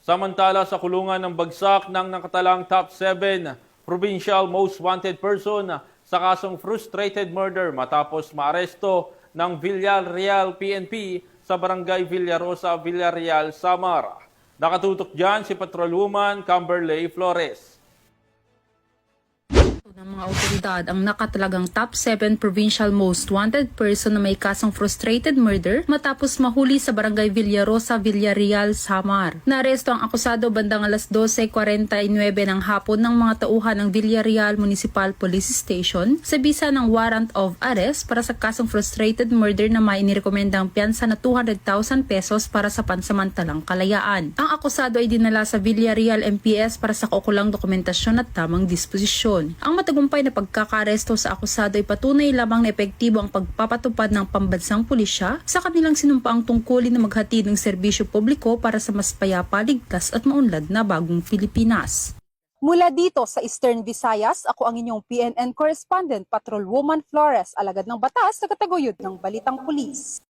Samantala sa kulungan ng bagsak ng nakatalang top 7 provincial most wanted person sa kasong frustrated murder matapos maaresto ng Villarreal PNP sa barangay Villarosa, Villarreal, Samar. Nakatutok dyan si Patrolwoman Camberley Flores. Ng mga otoridad ang nakatalagang top 7 provincial most wanted person na may kasong frustrated murder matapos mahuli sa barangay Villarosa, Villarreal, Samar. Naaresto ang akusado bandang alas 12:49 ng hapon ng mga tauhan ng Villarreal Municipal Police Station sa bisa ng warrant of arrest para sa kasong frustrated murder na may inirekomendang piyansa na 200,000 pesos para sa pansamantalang kalayaan. Ang akusado ay dinala sa Villarreal MPS para sa kaukulang dokumentasyon at tamang disposisyon. Ang matagumpay na pagkakaresto sa akusado ay patunay lamang na epektibo ang pagpapatupad ng pambansang pulisya sa kanilang sinumpaang tungkulin na maghatid ng serbisyo publiko para sa mas payapa, ligtas at maunlad na bagong Pilipinas. Mula dito sa Eastern Visayas, ako ang inyong PNN correspondent, Patrolwoman Flores, alagad ng batas sa kataguyod ng Balitang Pulis.